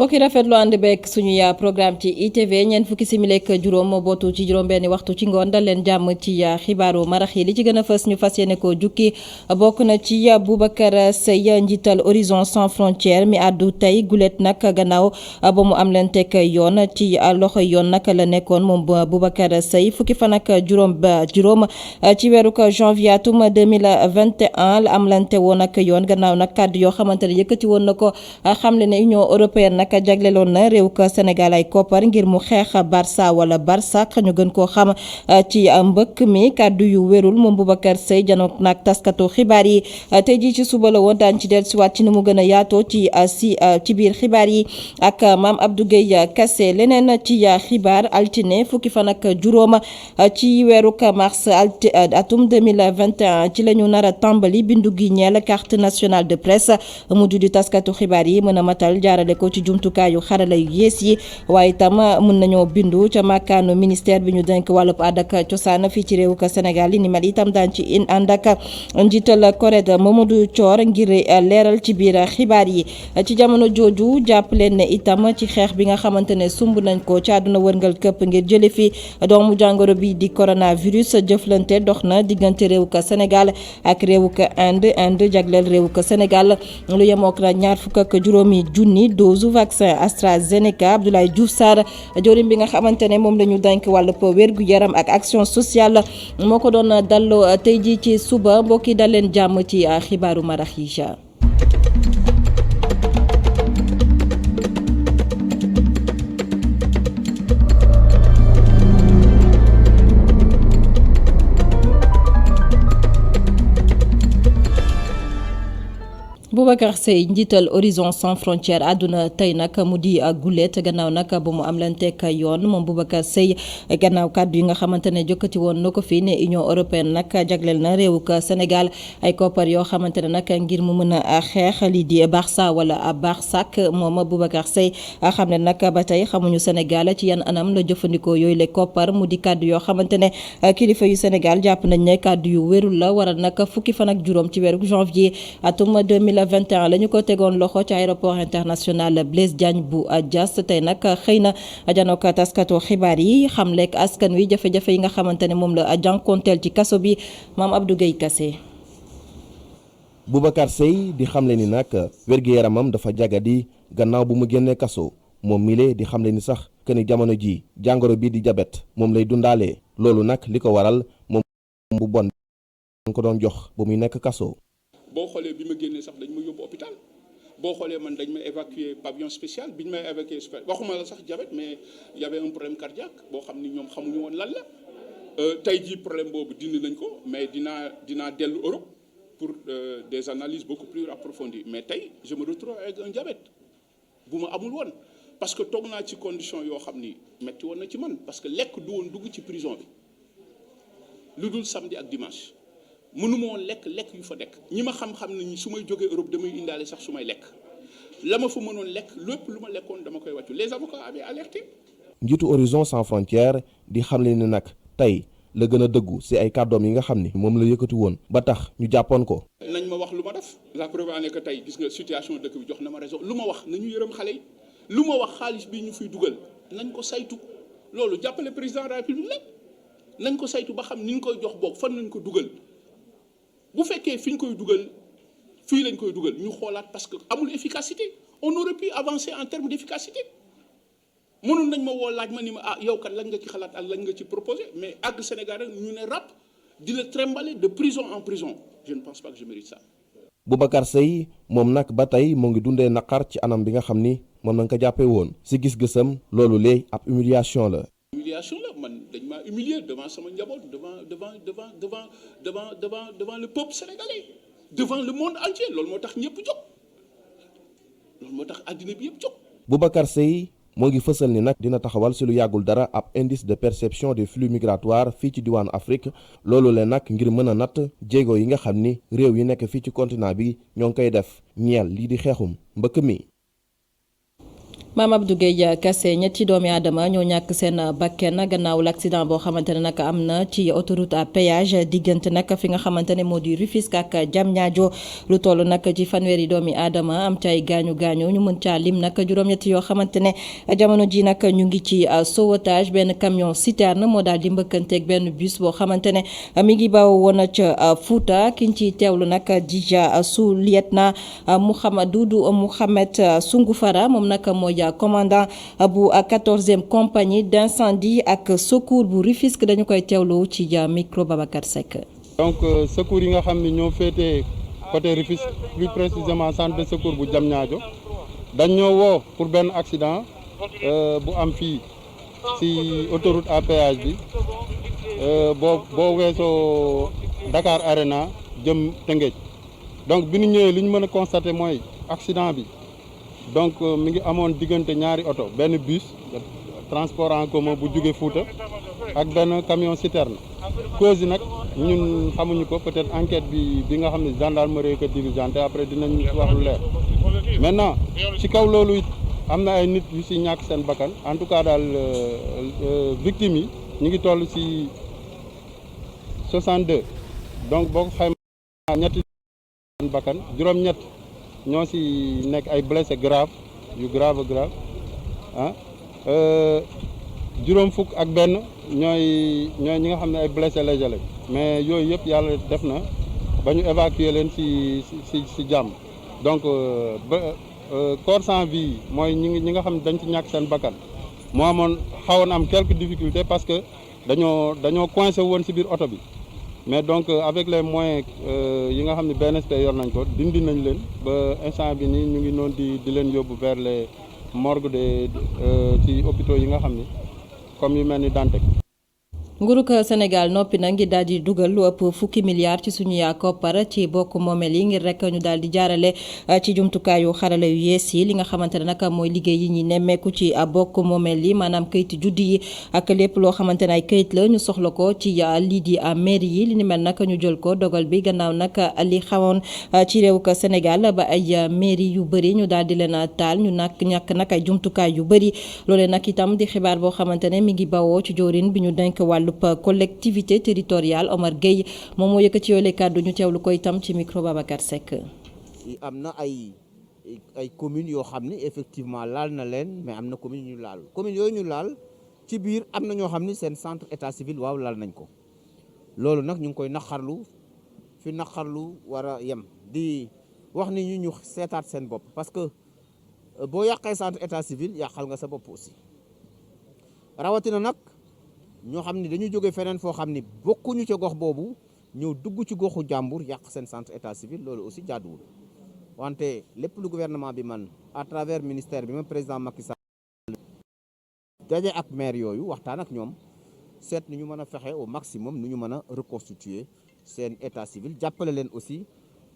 mbokki rafetlu ànd beeg suñu programme ci ITV ñeent fukki simili ak juróom moo bootu ci juróom-benni waxtu ci ngoon dal leen jàmm ci xibaaru marax yi li ci gën a fës ñu fas yéene ko jukki bokk na ci Boubacar Seye njiital Horizon Sans Frontières mi àddu tey gulet nag gannaaw ba mu am leen teg yoon ci loxo yoon nag la nekkoon moom Boubacar Seye fukki fan ak juróom ci weeru janvier atum 2021 la am leen te woon ak yoon gannaaw nag kàddu yoo xamante ne yëkkati woon na ko xamle ne Union européenne nag jagleloon na réew ko Sénégal ay koppar ngir mu xeex Barça wala Barsak ñu gën koo xam ci mbëkk mi kàddu yu wérul moom Boubacar Seye janook nag taskatu xibaar yi tey jii ci suba la woon daan ci dellusiwaat ci ni mu gën a yaatoo ci biir xibaar yi ak Mame Abdou Gueye Kassé leneen ci xibaar altine fukki fan ak juróom ci weeru mars atum 2021 ci la ñu nar a tàmbali bindu gi ñeel carte nationale de presse mu di taskatu xibaar yi mën a matal jaarale ko ci jumtukaayu xarala yu yees yi waaye itam mën nañoo bindu ca màkkaanu ministère bi ñu denk wàllub aada ak cosaan fii ci réew ko Sénégal li ni mel itam daan ci ànd ak njiital CORED Mamadou Thior ngir leeral ci biir xibaar yi ci jamono jooju jàpp leen ne itam ci xeex bi nga xamante ne sumb nañ ko ci àdduna wërngal këpp ngir jële fi doomu jàngoro bi di coronavirus jëflante dox na diggante réew ko Sénégal ak réew ko Inde jagleel réew ko Sénégal lu yemook la ñaar fukk ak juróomi junni dose vaccin AstraZeneca Abdoulaye Diouf Sarr jëwriñ bi nga xamante ne moom la ñu denk wàllub wérgu yaram ak action sociale moo ko doon dalloo tey jii ci suba mbokk yi dal leen jàmm ci xibaaru marax yi. Boubacar Seye njiital Horizon Sans Frontières àdduna tey nag mu di gulet gannaaw nag ba mu am leen teg yoon moom Boubacar Seye gannaaw kàddu yi nga xamante ne jokkati woon na ko fii ne Union européenne nag jagleel na réewu Sénégal ay koppar yoo xamante ne nag ngir mu mën a xeex lii di Barça wala Barsak moom Boubacar Seye xam ne nag ba tey xamuñu Sénégal ci yan anam la jëfandikoo yooyu le koppar mu di kàddu yoo xamante ne kilifa yu Sénégal jàpp nañ ne kàddu yu wérul la waral nag fukki fan ak juróom ci weeru janvier atum 2021 la ñu ko tegoon loxo ci aéroport international Blaise Diagne bu Diass tey nag xëy na janook taskatu xibaar yi xam lekk askan wi jafe-jafe yi nga xamante ne moom la jànkonteel ci kaso bi Mame Abdou Gueye Kassé. Boubacar Seye di xamle ni nag wér-gu-yaramam dafa jagadi gannaaw bu mu génnee kaso moom mile di xamle ni sax que ni jamono ji jàngoro bi di diabète moom lay dundaalee loolu nag li ko waral moom bu bon ko doon jox ba muy nekk kaso. boo xoolee bi ma génnee sax dañ ma yóbbu hôpital boo xoolee man dañ ma évacuer pavillon spécial bi ñu may évacuer waxuma la sax diabète mais y avait un problème cardiaque boo xam ni ñoom xamuñu woon lan la tey jii problème boobu dindi nañ ko mais dinaa dellu Europe pour des analyses beaucoup plus approfondies mais tey je me retrouve avec un diabète bu ma amul woon parce que toog naa ci condition yoo xam ni metti woon na ci man parce que lekk du woon dugg ci prison bi lu dul samedi ak dimanche mënuma woon lekk yu fa nekk ñi ma xam-xam nañu su may jógee Europe damay indaale sax su may lekk la ma fa mënoon lekk lépp lu ma lekkoon dama koy wàccu les avocats avaient alerté. njiitu Horizon Sans Frontières di xamle ni nag tey la gën a dëggu ci ay kàddoom yi nga xam ni moom la yëkkati woon ba tax ñu jàppoon ko. nañ ma wax lu ma def la preuve en est que tey gis nga situation dëkk bi jox na ma raison lu ma wax nañu yërëm xale yi lu ma wax xaalis bi ñu fiy dugal nañ ko saytu loolu jàppale président de la République la nañ ko saytu ba xam ni ñu koy jox boog fan nañ ko dugal. bu fekkee fi ñu koy dugal fii lañ koy dugal ñu xoolaat parce que amul efficacité on aurait pu avancer en termes d'efficacité mënoon nañ ma woo laaj ma ni ma yow kat lañ nga ci xalaat ak lañ nga ci proposé mais àgg Sénégal rek ñu ne rap di la trimballer de prison en prison je ne pense pas que je mérite ça. Boubacar Seye moom nag ba tey moo ngi dundee naqar ci anam bi nga xam ni moom nañ ko jàppee woon si gis-gisam loolu léegi ab humiliation la. humiliation la man dañ maa humilier devant sama njaboot devant le peuple sénégalais devant le monde entier loolu moo tax ñëpp jóg loolu moo tax àddina bi yëpp jóg. Boubacar Seye moo ngi fësal ni nag dina taxawal si lu yàggul dara ab indice de perception des flux migratoires fii ci diwaanu Afrique loolu leen nag ngir mën a natt jéego yi nga xam ni réew yi nekk fii ci continent bi ñoo ngi koy def ñeel lii di xeexum mbëkk mi. Mame Abdou Gueye Kassé ñetti doomi aadama ñoo ñàkk seen bakken gannaaw l'accident boo xamante ne nag am na ci autoroute à péage diggante nag fi nga xamante ne moo di Rufisque ak Diamniadio lu toll nag ci fanweeri doomi aadama am ci ay gaañu ñu mën caa lim nag juróom-ñetti yoo xamante ne jamono ji nag ñu ngi ci sauvetage. Benn camion citerne moo daal di mbëkkanteeg benn bus boo xamante ne mi ngi bawoo woon ca Fouta kiñ ci teewlu nag di sous-lieutenant Doudou Mouhamed Soungou-Fara moom nag mooy commandant bu 14e compagnie d'incendie ak secours bu Rufisque dañu koy teewlu ci micro Babacar Seck. donc secours yi nga xam ne ñoo féetee côté Rufisque plus précisément centre de secours bu Diamniadio dañ ñoo woo pour benn accident bu am fii ci autoroute à péage bi boo weesoo Dakar Arena jëm Tëngéej donc bi ñu ñëwee li ñu mën a constater mooy accident bi donc mi ngi amoon diggante ñaari oto benn bus transport en commun bu jóge Fouta ak benn camion citerne cause yi nag ñun xamuñu ko peut-être enquête bi nga xam ne gendarmerie ko diligenté après dinañ wax lu leer maintenant ci kaw loolu it am na ay nit yu ci ñàkk seen bakkan en tout cas daal victimes yi ñu ngi toll ci 62 donc boo ko xaymaa ñetti seen bakkan juróom-ñett ñoo ci nekk ay blessés grave yu grave ah juróom fukk ak benn ñooy ñi nga xam ne ay blessés légers lañ mais yooyu yëpp yàlla def na ba ñu évacuer leen ci jàmm donc corps sans vie mooy ñi nga xam ne dañ ci ñàkk seen bakkan moo amoon xawoon am quelques difficultés parce que dañoo coincé woon ci biir oto bi mais donc avec les moyens yi nga xam ne BNSP yor nañ ko dindi nañ leen ba instant bi nii ñu ngi noonu di leen yóbbu vers les morgues ci hôpitaux yi nga xam ni comme yu mel ni Dantec. nguurug Sénégal noppi na ngir daal di dugal lu ëpp fukki milliards ci suñu koppar ci bokk moomeel yi ngir rek ñu daal di jaarale ci jumtukaayu xarala yu yees yi li nga xamante ne nag mooy liggéey yi ñi nemmeeku ci bokk moomeel yi maanaam kayit juddu yi ak lépp loo xamante ne ay kayit la ñu soxla ko ci lii di mairie yi li ni mel nag ñu jël ko dogal bi gannaaw nag li xawoon ci réew ko Sénégal ba ay mairie yu bëri ñu daal di leen taal ñu ñàkk nag ay jumtukaay yu bëri loolee nag itam di xibaar boo xamante ne mi ngi bawoo ci joorin bi ñu denk wàllu collectivité territoriale Omar Gueye moom moo yëkkati yoolee kàddu ñu teewlu ko itam ci micro Babacar Seck. am na ay communes yoo xam ne effectivement laal na leen mais am na communes yu ñu laal communes yooyu ñu laal ci biir am na ñoo xam ne seen centre état civil waaw laal nañ ko loolu nag ñu ngi koy naqarlu fi naqarlu war a yem di wax ni ñu seetaat seen bopp parce que boo yàqee centre état civil yàqal nga sa bopp aussi rawatina nag. ñoo xam ne dañu jóge feneen foo xam ne bokkuñu ca gox boobu ñëw dugg ci goxu jàmbur yàq seen centre état civil loolu aussi jaaduwul wante lépp lu gouvernement bi man à travers ministère bi ma président Macky Sall daje ak maire yooyu waxtaan ak ñoom seet nu ñu mën a fexe au maximum nu ñu mën a reconstituer seen état civil jàppale leen aussi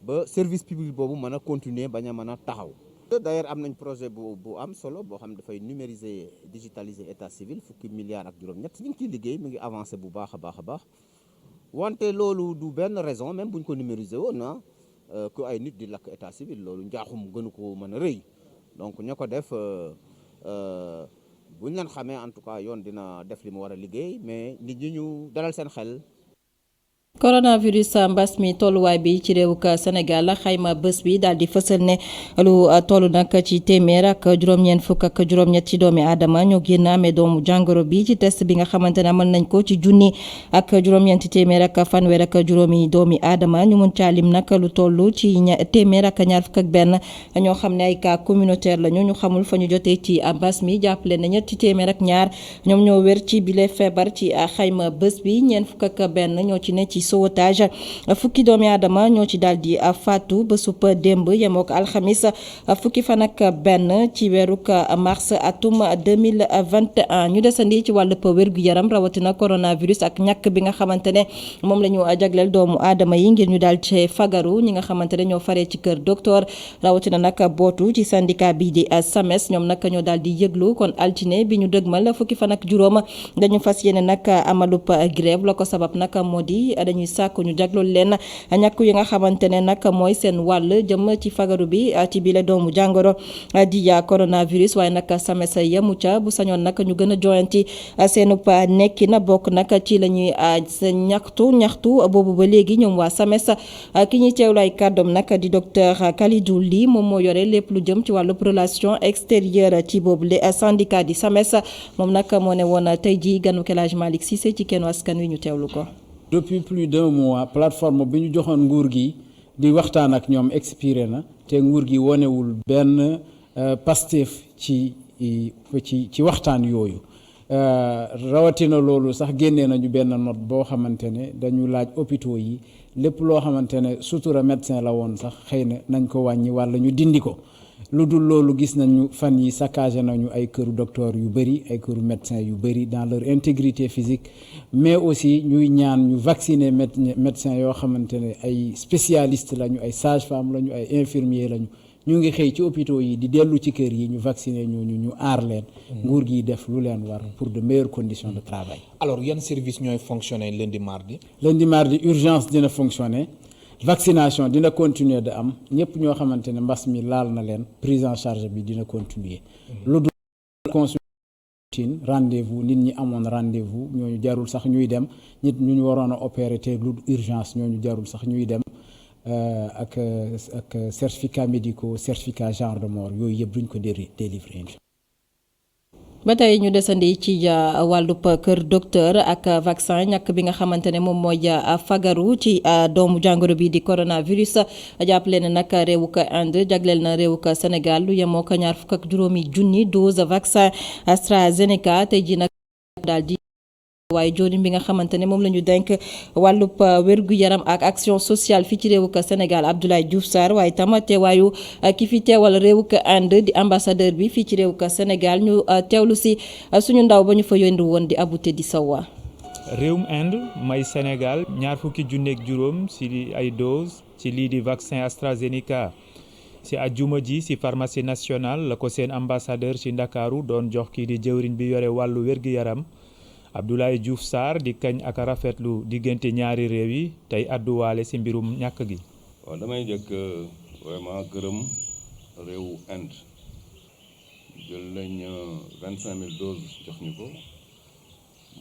ba service public boobu mën a continuer bañ a mën a taxaw. D'ailleurs am nañ projet bu am solo boo xam ne dafay numériser digitaliser état civil fukki milliards ak juróom-ñett ñu ngi ciy liggéey mi ngi avancé bu baax a baax wante loolu du benn raison même bu ñu ko numériser woon na que ay nit di lakk état civil loolu njaaxum gënu ko mën a rëy donc ña ko def bu ñu leen xamee en tout cas yoon dina def li mu war a liggéey mais nit ñi ñu dalal seen xel. coronavirus mbas mi tolluwaay bi ci réewuk Sénégal xayma bés bi daal di fësal ne lu toll nag ci téeméer ak juróom-ñeent fukk ak juróom-ñett ci doomi aadama ñoo génn amee doomu jàngoro bi ci test bi nga xamante ne amal nañ ko ci junni ak juróom-ñeenti téeméer ak fanweer ak juróomi doomi aadama ñu mun caalim nag lu toll ci téeméer ak ñaar fukk ak benn ñoo xam ne ay cas communautaire lañu ñu xamul fa ñu jotee ci mbas mi jàppale na ñetti téeméer ak ñaar ñoom ñoo wér ci bile feebar ci xayma bés bi ñeent fukk ak benn ñoo ci ne ci sauvetage fukki doomi aadama ñoo ci daal di faatu ba supp démb yemook alxamis fukki fan ak benn ci weeruk mars atum 2021 ñu desandi ci wàllub wér-gu-yaram rawatina coronavirus ak ñàkk bi nga xamante ne moom la ñu jagleel doomu aadama yi ngir ñu daal ci fagaru ñi nga xamante ne ñoo faree ci kër docteur rawatina nag bootu ci syndicat bi di SAMES ñoom nag ñoo daal di yëglu kon altine bi ñu dëgmal fukki fan ak juróom dañu fas yéene nag amalub grève la ko sabab nag moo di dañuy ñuy sàkku ñu jaglool leen ñàkku yi nga xamante ne nag mooy seen wàll jëm ci fagaru bi ci bile doomu jàngoro di coronavirus. waaye nag SAMES yemu ca bu sañoon nag ñu gën a joyanti seenub nekki na bokk nag ci la ñuy ñaxtu boobu ba léegi ñoom waa SAMES ki ñuy teewlu ay kàddoom nag di docteur Kalidou Ly moom moo yore lépp lu jëm ci wàllu relation extérieure ci boobu le syndicat di SAMES moom nag moo ne woon tey jii ganu El Hadj Malick Cissé ci Kenn Askan Wi ñu teewlu ko. depuis plus d'un mois plateforme bi ñu joxoon nguur gi di waxtaan ak ñoom expiré na te nguur gi wonewul benn Pastef ci waxtaan yooyu rawatina loolu sax génnee nañu benn note boo xamante ne dañu laaj hôpitaux yi lépp loo xamante ne sutura médecin la woon sax xëy na nañ ko wàññi walla ñu dindi ko lu dul loolu gis nañu fan yi saccagé nañu ay këru docteur yu bëri ay këru médecin yu bëri dans leur intégrité physique mais aussi ñuy ñaan ñu vacciner médecin yoo xamante ne ay spécialistes lañu ay sages-femmes lañu ay infirmiers lañu ñu ngi xëy ci hôpitaux yi di dellu ci kër yi ñu vacciner ñu aar leen. nguur gi def lu leen war pour de meilleures conditions de travail. alors yan service ñooy fonctionner lundi mardi. lundi mardi urgence dina fonctionner vaccination dina continuer de am ñëpp ñoo xamante ne mbas mi laal na leen prise en charge bi dina continuer. lu dul consultation rendez-vous nit ñi amoon rendez-vous ñooñu jarul sax ñuy dem nit ñu waroon a opérer te lu urgence ñooñu jarul sax ñuy dem. ak certificat médicaux certificat genre de mort yooyu yëpp duñ ko délivrer. ba tey ñu desandi ci wàllub kër docteur ak vaccin ñàkk bi nga xamante ne moom mooy fagaru ci doomu jàngoro bi di coronavirus jàppale ne nag réewuk Inde jagleel na réewuk Sénégal lu yemoo ko 27,000 dose vaccin AstraZeneca tey ji nag daal di waaye jooju bi nga xamante ne moom la ñu denk wàllub wérgu yaram ak action sociale fii ci réewuk Sénégal Abdoulaye Diouf Sarr waaye tam teewaayu ki fi teewal réewuk Inde di ambassadeur bi fii ci réewuk Sénégal ñu teewlu si suñu ndaw ba ñu fa yónni woon di Abouté di Sawa. réewum Inde may Sénégal 20,000 si ay dose ci lii di vaccin AstraZeneca si ajjuma ji si pharmacie nationale la ko seen ambassadeur ci Ndakaaru doon jox kii di jëwriñ bi yore wàllu wérgu yaram Abdoulaye Diouf Sarr di kañ ak rafetlu diggante ñaari réew yi tey àdduwaale ci mbirum ñàkk gi. waaw damay njëkk vraiment gërëm réewu Inde jël nañ 25,000 doses jox ñu ko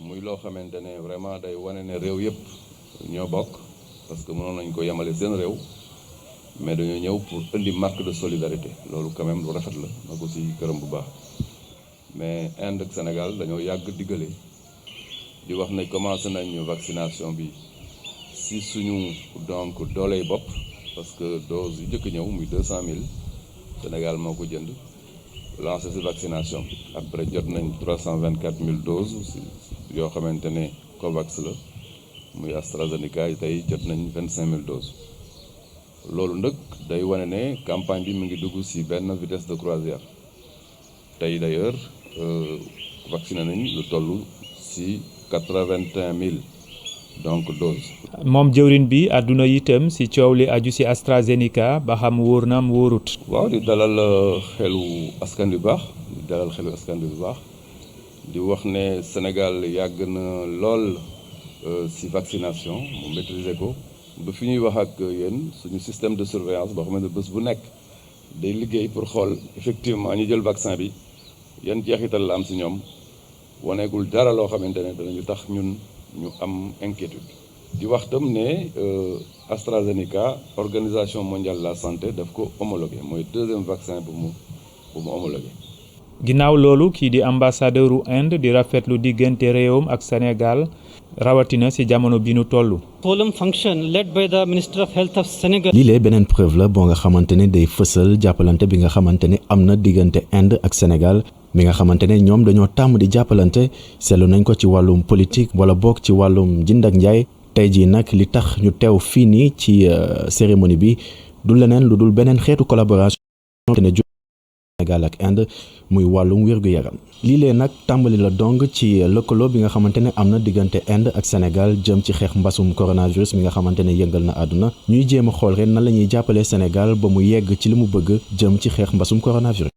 muy loo xamante ne vraiment day wane ne réew yëpp ñoo bokk parce que mënoon nañ ko yemale seen réew mais dañoo ñëw pour indi marque de solidarité loolu quand même lu rafet la ma ko ci gërëm bu baax mais Inde ak Sénégal dañoo yàgg diggale. di wax ne commencé nañu vaccination bi si suñu donc dooley bopp parce que dose yu njëkk ñëw muy 200,000 Sénégal moo ko jënd lancé si vaccination bi après jot nañ 324,000 doses yoo xamante ne COVAX la muy AstraZeneca yi tey jot nañ 25,000 doses loolu nag day wane ne campagne bi mu ngi dugg si benn vitesse de croisière tey d'ailleurs vacciné nañ lu toll si 81,000 donc doses. moom jëwriñ bi àdduna itam si coow li aju si AstraZeneca ba xam wóor na am wóorut. waaw di dalal xelu askan bi baax bu baax di wax ne Sénégal yàgg na lool si vaccination mu maîtriser ko ba fi ñuy wax ak yéen suñu système de surveillance boo xam ne bés bu nekk day liggéey pour xool effectivement ñu jël vaccin bi yan jeexital la am si ñoom. waneegul dara loo xamante ne danañu tax ñun ñu am inquiétude di wax tam ne AstraZeneca organisation mondiale de la santé daf ko homologué mooy deuxième vaccin bu mu homologué. ginnaaw loolu kii di ambassadeuru Inde di rafetlu diggante réewam ak Sénégal rawatina ci jamono bi nu toll. Solemn function led by the Minister of Health of Senegal. lii lee beneen preuve la boo nga xamante ne day fësal jàppalante bi nga xamante ne am na diggante Inde ak Sénégal mi nga xamante ne ñoom dañoo tàmm di jàppalante seetlu nañ ko ci wàllum politique wala boog ci wàllum jënd ak njaay tey jii nag li tax ñu teew fii nii ci cérémonie bi du leneen lu dul beneen xeetu collaboration te ne Sénégal ak Inde muy wàllum wér-gu-yaram lii lee nag tàmbali la dong ci lëkkaloo bi nga xamante ne am na diggante Inde ak Sénégal jëm ci xeex mbasum coronavirus mi nga xamante ne yëngal na àdduna ñuy jéem a xool ren nan la ñuy jàppalee Sénégal ba mu yegg ci li mu bëgg jëm ci xeex mbasum coronavirus.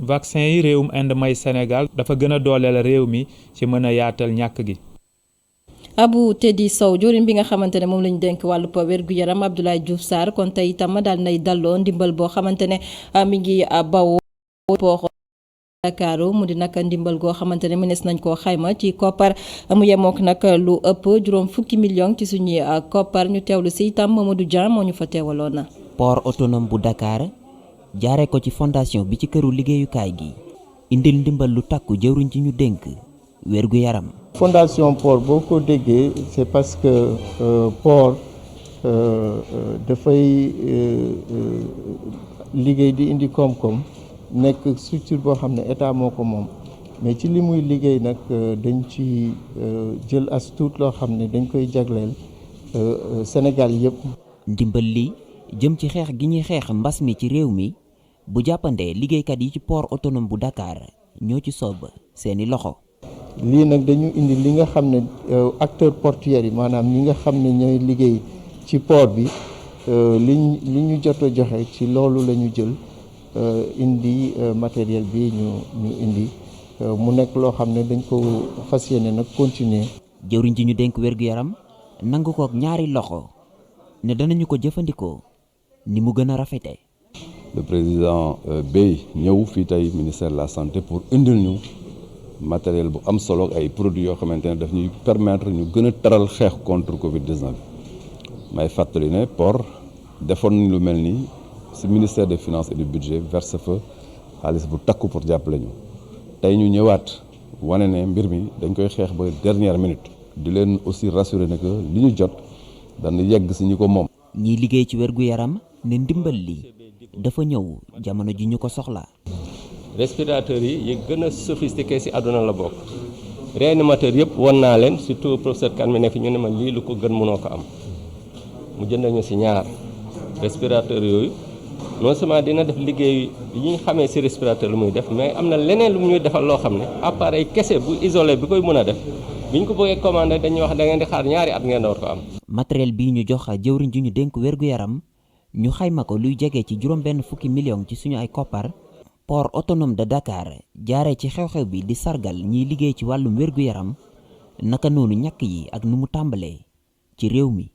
vaccin yi réewum Inde may Sénégal dafa gën a dooleel réew mi ci mën a yaatal ñàkk gi. Abou Teddy Sow joriñ bi nga xamante ne moom la ñu dénk wàllu wér-gu-yaram Abdoulaye Diouf Sarr kon tey itam daal nay dalloo ndimbal boo xamante ne mi ngi bawoo port Dakar mu di nag ndimbal goo xamante ne mënees nañ koo xayma ci koppar mu yemook nag lu ëpp juróom fukki million ci suñuy koppar ñu teewlu si itam Mamadou Dieng moo ñu fa teewaloon na. port autonome bu Dakar jaaree ko ci fondation bi ci këru liggéeyukaay gi indil ndimbal lu takku jëwriñ ci ñu dénk wérgu yaram. fondation port boo ko déggee c'est parce que port dafay liggéey di indi koom-koom nekk structure boo xam ne état moo ko moom mais ci li muy liggéey nag dañ ci jël as tuut loo xam ne dañ koy jagleel Sénégal yëpp. ndimbal li jëm ci xeex gi ñuy xeex mbas mi ci réew mi bu jàppandee liggéeykat yi ci port autonome bu Dakar ñoo ci soob seeni loxo. lii nag dañu indi li nga xam ne acteurs portuaires yi maanaam ñi nga xam ne ñooy liggéey ci port bi li ñu jot a joxe ci loolu la ñu jël indi matériel bi ñu indi mu nekk loo xam ne dañ ko fas yéene nag continuer. jëwriñ ji ñu dénk wér-gu-yaram nangu kook ñaari loxo ne danañu ko jëfandikoo ni mu gën a rafete. le président Bey ñëw fii tey ministère de la santé pour indil ñu matériel bu am solo ay produits yoo xamante ne daf ñuy permettre ñu gën a taral xeex contre Covid-19 may fàttali ne port defoon nañ lu mel nii ci ministère des finances et du budget verse fa xaalis bu takku pour jàppale ñu tey ñu ñëwaat wane ne mbir mi dañ koy xeex ba dernière minute di leen aussi rassurer ne que li ñu jot dana yegg ci ñi ko moom. ñiy liggéey ci wér-gu-yaram ne ndimbal li dafa ñëw jamono ji ñu ko soxla. respirateurs yi gën a sophistiqué ci àdduna la bokk réanimateur yëpp won naa leen surtout professeur Kane mi ne fi ñu ne ma lii lu ko gën mënoo ko am mu jëndal ñu ci ñaar respirateur yooyu non seulement dina def liggéey yi ñu xamee ci respirateur lu muy def mais am na leneen lu ñuy defal loo xam ne appareil kese bu isolé bi koy mën a def bi ñu ko bëggee commandé dañuy wax da ngeen di xaar ñaari at ngeen door ko am. matériel bii ñu jox jëwriñ ji ñu dénk wér-gu-yaram ñu xayma ko luy jege ci juróom-benn fukki million ci suñu ay koppar. port autonome de Dakar jaaree ci xew-xew bi di sargal ñiy liggéey ci wàllum wér-gu-yaram naka noonu ñàkk yi ak nu mu tàmbalee ci réew mi.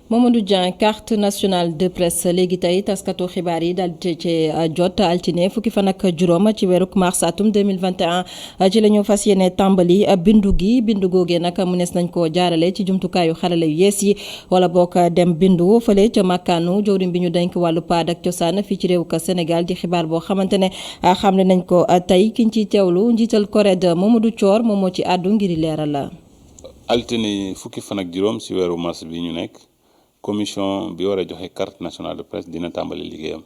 Mamadou Dieng carte nationale de presse léegi tey taskatu xibaar yi daal di ci jot altine fukki fan ak juróom ci weeru mars atum 2021 ci la ñu fas yéene tàmbali bindu googee nag mënees nañ koo jaarale ci jumtukaayu xarale yu yees yi wala boog dem bindu fële ca makkaanu jawriñ bi ñu denk wàllu paad ak cosaan fii ci réew ka Sénégal di xibaar boo xamante ne xamle nañ ko tey kiñ ciy teewlu njiital CORED Mamadou Thior moom moo ci àddu ngir leeral la. altine fukki fan ak juróom ci weeru mars bi ñu nekk. commission bi war a joxe carte nationale de presse dina tàmbali liggéeyam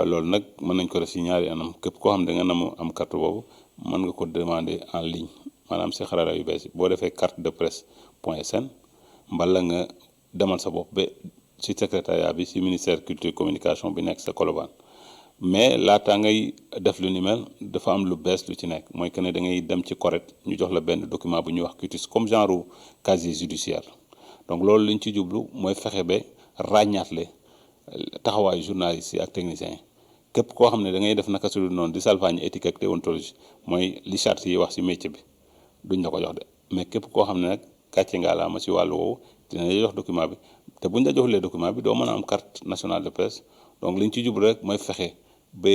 loolu nag mën nañ ko def ci ñaari anam képp koo xam ne da nga am carte boobu mën nga ko demander en ligne maanaam ci xarala yu bees boo defee carte de presse point sn mbala nga demal sa bopp ba ci secrétariat bi ci ministère culture communication bi nekk sa Colobane mais laata ngay def lu ni mel dafa am lu bees lu ci nekk mooy que ne da ngay dem ci CORED ñu jox la benn document bu ñuy wax quitus comme genre casier judiciaire donc loolu li ñu ci jublu mooy fexe ba ràññaatle taxawaayu journaliste yi ak techniciens yi képp koo xam ne da ngay def naka su dul noonu di salfaañi éthique ak déontologie mooy li charte yi wax ci métier bi duñ la ko jox de mais képp koo xam ne nag gàcce ngaa laa ma ci wàllu woowu dina la jox document bi te buñ la joxulee document bi doo mën a am carte nationale de presse donc li ñu ci jublu rek mooy fexe ba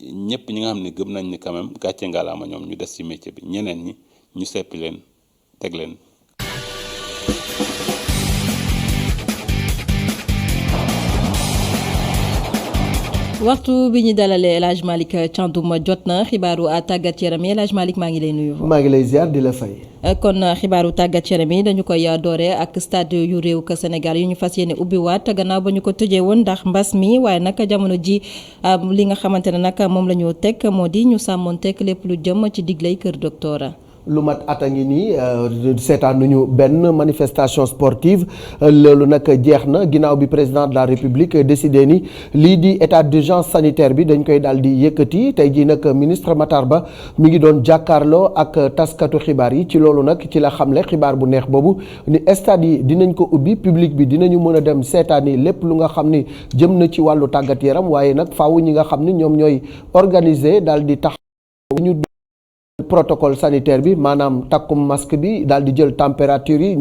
ñëpp ñi nga xam ne gëm nañ ni quand même gàcce ngaa laa ma ñoom ñu des ci métier bi ñeneen ñi ñu seppi leen teg leen. waxtu bi ñu dalalee El Hadj Malick Thiandoum jot na xibaaru tàggat yaram yi El Hadj Malick maa ngi lay nuyu. maa ngi lay ziar di la fay. kon xibaaru tàggat yaram yi dañu koy dooree ak stade yu réew ka Sénégal yu ñu fas yéene ubbiwaat gannaaw ba ñu ko tëjee woon ndax mbas mi waaye nag jamono ji li nga xamante ne nag moom la ñu teg moo di ñu sàmmoon teg lépp lu jëm ci diglay kër docteur. lu mat at a ngi nii seetaan nañu benn manifestation sportive loolu nag jeex na ginnaaw bi président de la république décidé ni lii di état d'urgence sanitaire bi dañ koy daal di yëkkati tey jii nag ministre Matar Ba mi ngi doon jàkkaarloo ak taskatu xibaar yi ci loolu nag ci la xamle xibaar bu neex boobu ni stade yi dinañ ko ubbi public bi dinañu mën a dem seetaani lépp lu nga xam ni jëm na ci wàllu tàggat yaram waaye nag faaw ñi nga xam ni ñoom ñooy organiser daal di tax ñu protocole sanitaire bi maanaam takkum masque bi daal di jël température yi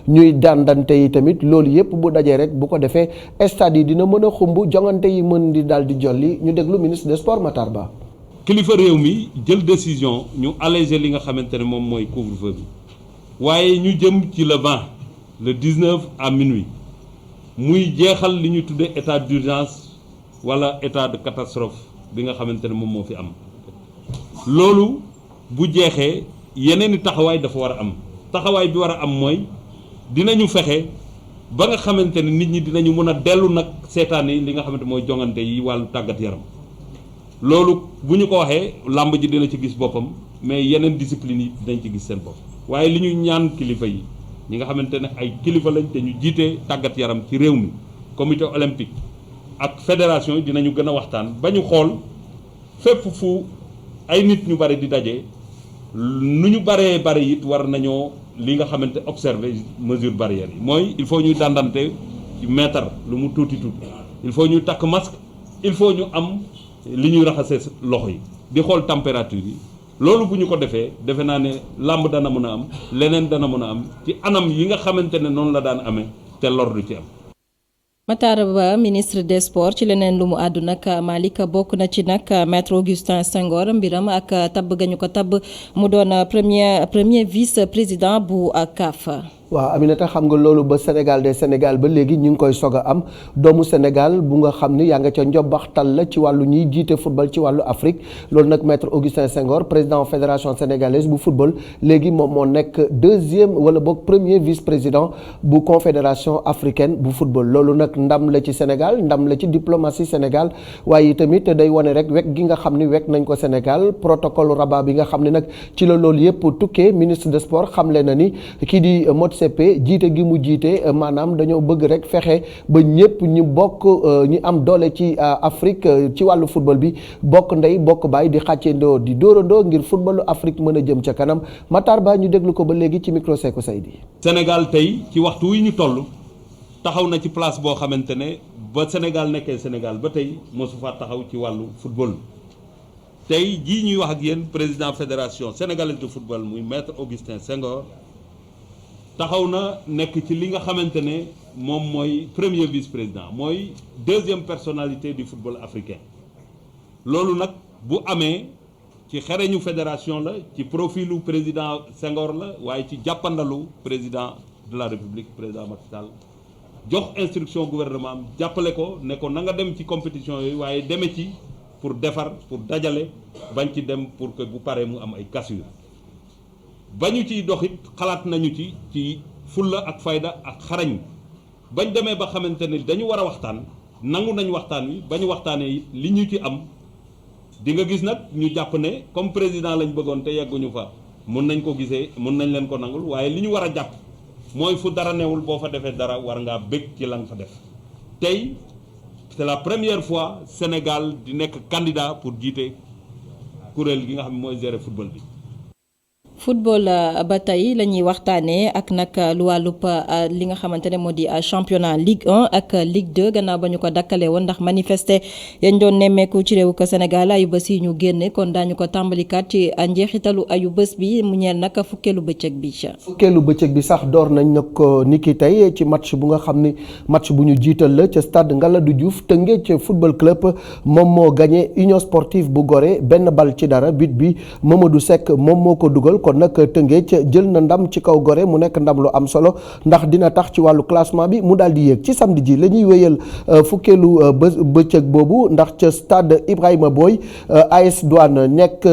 ñuy dandante yi tamit loolu yëpp bu dajee rek bu ko defee stade yi dina mën a xumb jongante yi mën di daal di jolli ñu déglu ministre des sports Matar Ba. kilifa réew mi jël décision ñu alléger li nga xamante ne moom mooy couvre-feu bi waaye ñu jëm ci le 20 le 19 à minuit muy jeexal li ñu tuddee état d'urgence wala état de catastrophe bi nga xamante ne moom moo fi am loolu bu jeexee yeneen i taxawaay dafa war a am taxawaay bi war a am mooy dinañu fexe ba nga xamante ne nit ñi dinañu mën a dellu nag seetaan yi li nga xamante mooy jongante yi wàllu tàggat yaram loolu bu ñu ko waxee làmb ji dina ci gis boppam mais yeneen discipline yi dinañ ci gis seen bopp waaye li ñuy ñaan kilifa yi ñi nga xamante ne ay kilifa lañ te ñu jiite tàggat yaram ci réew mi comité olympique ak fédération yi dinañu gën a waxtaan ba ñu xool fépp fu ay nit ñu bari di daje nu ñu baree bari it war nañoo li nga xamante observer mesure barrière yi mooy il faut ñuy dandante ci mètre lu mu tuuti tuuti il faut ñuy takk masque il faut ñu am li ñuy raxasee loxo yi di xool température yi loolu bu ñu ko defee defe naa ne làmb dana mën a am leneen dana mën a am ci anam yi nga xamante ne noonu la daan amee te lor du ci am. Matar Ba ministre des sports ci leneen lu mu àddu nag Malick bokk na ci nag maître Augustin Senghor mbiram ak tabb ga ñu ko tabb mu doon premier vice président bu CAF. waaw Aminata xam nga loolu ba Sénégal de Sénégal ba léegi ñu ngi koy soog a am doomu Sénégal bu nga xam ni yaa nga ca njobbaxtal la ci wàllu ñiy jiite football ci wàllu Afrique loolu nag maître Augustin Senghor président fédération sénégalaise bu football léegi moom moo nekk deuxième wala boog premier vice président bu confédération africaine bu football loolu nag ndam la ci Sénégal ndam la ci diplomatie Sénégal waaye tamit day wane rek wekk gi nga xam ni wekk nañ ko Sénégal protocole Rabat bi nga xam ne nag ci la loolu yëpp tukkee ministre des sports xamle na ni kii di CP jiite gi mu jiite maanaam dañoo bëgg rek fexe ba ñëpp ñu bokk ñu am doole ci Afrique ci wàllu football bi bokk ndey bokk baay di xàccendoo di dóorandoo ngir footballu Afrique mën a jëm ca kanam Matar Ba ñu déglu ko ba léegi ci micro Seko Seydi. Sénégal tey ci waxtu wi ñu toll taxaw na ci place boo xamante ne ba Sénégal nekkee Sénégal ba tey mosu fa taxaw ci wàllu football tey jii ñuy wax ak yéen président fédération sénégalaise de football muy maître Augustin Senghor. taxaw na nekk ci li nga xamante ne moom mooy premier vice-président mooy deuxième personnalité du football africain loolu nag bu amee ci xereñu fédération la ci profilu président Senghor la waaye ci jàppandalu président de la République président Macky Sall jox instruction gouvernement am jàppale ko ne ko na nga dem ci compétition yooyu waaye deme ci pour defar pour dajale bañ ci dem pour que bu paree mu am ay cassure ba ñu ciy doxit xalaat nañu ci fulla ak fayda ak xarañ bañ demee ba xamante ne dañu war a waxtaan nangu nañ waxtaan wi ba ñu waxtaanee it li ñu ci am di nga gis nag ñu jàpp ne comme président lañ bëggoon te yegguñu fa mun nañ ko gisee mun nañ leen ko nangul waaye li ñu war a jàpp mooy fu dara newul boo fa defee dara war ngaa bëgg ci la nga fa def tey c'est la première fois Sénégal di nekk candidat pour jiite kuréel gi nga xam ne mooy gérer football bi. football ba tey la ñuy waxtaanee ak nag lu wàllub li nga xamante ne moo di championnat Ligue 1 ak Ligue 2 gannaaw ba ñu ko dakkalee woon ndax manifester yañ doon nemmeeku ci réew ko Sénégal ayu bés yi ñu génne kon daañu ko tàmbalikaat ci njeexitalu ayu bés bi mu ñeel nag fukkeelu bëccëg bi. fukkeelu bëccëg bi sax door nañ nag ko niki tey ci match bu nga xam ni match bu ñu jiital la ca stade Ngalandou Diouf Teungueth football club moom moo gagné Union sportive bu Gorée benn bal ci dara but bi Mamadou Seck moom moo ko dugal. kon nag Teungueth jël na ndam ci kaw Gorée mu nekk ndam lu am solo ndax dina tax ci wàllu classement bi mu daal di yéeg ci samedi ji la ñuy wéyal fukkeelu bëccëg boobu ndax ca stade Ibrahima Boy AS Douane nekk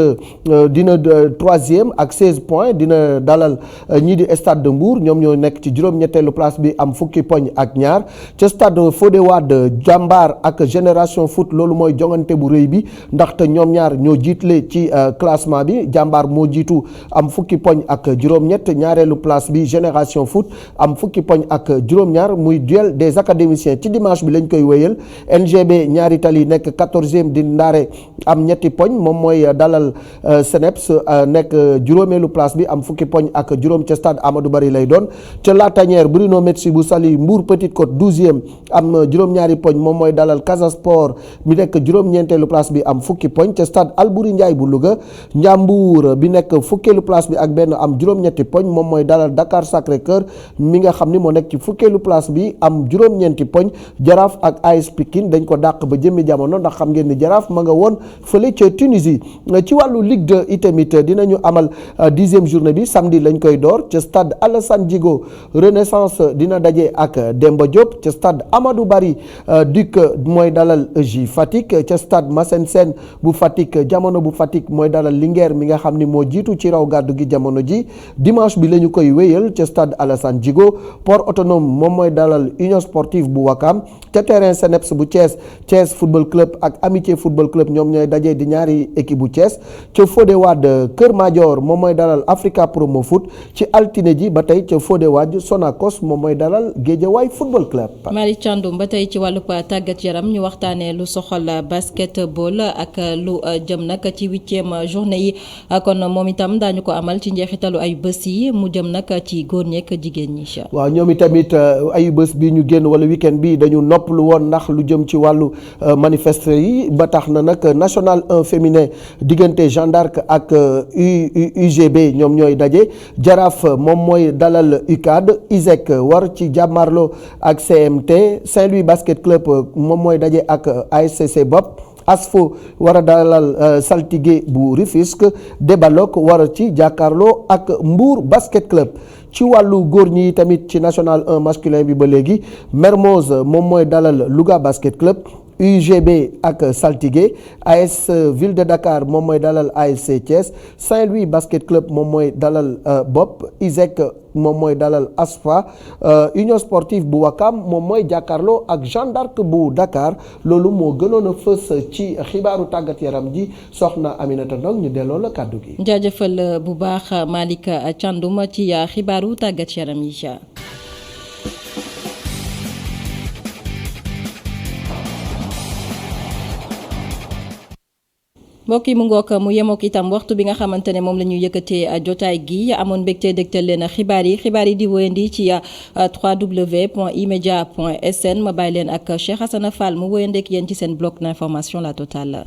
dina 3e ak 16 points dina dalal ñii di stade de Mbour ñoom ñoo nekk ci juróom-ñetteelu place bi am fukki poñ ak ñaar ca stade Fodé Wade Jàmbaar ak Génération Foot loolu mooy jongante bu rëy bi ndaxte ñoom ñaar ñoo jiitle ci classement bi Jàmbaar moo jiitu am am fukki poñ ak juróom-ñett ñaareelu place bi Génération Foot am fukki poñ ak juróom-ñaar muy duel des académiciens ci dimanche bi lañ koy wéyal. NGB ñaari tali nekk 14e di Ndaare am ñetti poñ moom mooy dalal CNEPS nekk juróomeelu place bi am fukki poñ ak juróom ca stade Amadou Barry lay doon. ca Latanière Bruno Metsu bu Saly Mbour Petite Côte 12e am juróom-ñaari poñ moom mooy dalal Casa Sport mi nekk juróom-ñeenteelu place bi am fukki poñ ca stade Albouri Ndiaye bu Louga. Ndiambour bi nekk fukkeelu place bi ak benn am juróom-ñetti poñ moom mooy dalal Dakar Sacré-Cœur mi nga xam ni moo nekk ci fukkeelu place bi am juróom-ñeenti poñ. Jaraaf ak AS Pikine dañ ko dàq ba jëmmi jamono ndax xam ngeen ni Jaraaf ma nga woon fële ca Tunisie. ci wàllu Ligue 2 itamit dinañu amal 10e journée bi samedi lañ koy door ca stade Alassane Djigo Renaissance dina daje ak Demba Diop ca stade Amadou Barry Duc mooy dalal EJ Fatick ca stade Massène Sène bu Fatick jamono bu Fatick mooy dalal Linguère mi nga xam ni moo jiitu ci raw gàddu gi jamono ji dimanche bi la ñu koy wéyal ca stade Alassane Djigo Port Autonome moom mooy dalal Union Sportive bu Wakam ca terrain CNEPS bu Thiès Football Club ak Amitié Football Club ñoom ñooy daje di ñaari équipe bu Thiès ca Fodé Wade Kër Madior moom mooy dalal Africa Promo Foot ci altine ji ba tey ca Fodé Wade Sonacos moom mooy dalal Guédiawaye Football Club. Malick Thiandoum ba tey ci wàllub tàggat yaram ñu waxtaanee lu soxal basketball ak lu jëm nag ci 8e journée yi kon moom itam daañu ko amal ci njeexitalu ay bés yi mu jëm nag ci góor ñeek jigéen ñi. waaw ñoom itamit ay bés bi ñu génn wala week-end bi dañu noppalu woon ndax lu jëm ci wàllu manifeste yi ba tax na nag national 1 féminin diggante Jeanne d'Arc ak UGB ñoom ñooy daje Jaraaf moom mooy dalal UCAD ISEC war ci jàmmarloo ak CMT Saint-Louis Basket Club moom mooy daje ak ASCC Bopp ASFO war a dalal Saltigué bu Rufisque Débalok war ci jàkkaarloo ak Mbour Basket Club. ci wàllu góor ñi tamit ci national 1 masculin bi ba léegi Mermoz moom mooy dalal Louga Basket Club UGB ak Saltigué AS Ville de Dakar moom mooy dalal ASC Thiès Saint-Louis Basket Club moom mooy dalal Bopp ISEC moom mooy dalal ASFA Union Sportive bu Wakam moom mooy jàkkaarloo ak Jeanne d'Arc bu Dakar loolu moo gënoon a fës ci xibaaru tàggat yaram ji soxna Aminata Ndong ñu delloo la kàddu gi. jaajëfal bu baax Malick Thiandoum ci xibaaru tàggat yaram yi. mbokk yi mu ngook mu yemook itam waxtu bi nga xamante ne moom la ñu yëkkatee jotaay gi amoon mbégte dégtal leen xibaar yi di wëyandi ci www.emedia.sn ma bàyyi leen ak Cheikh Hassana Fall mu wëyandeek yéen ci seen bloc d'information la totale.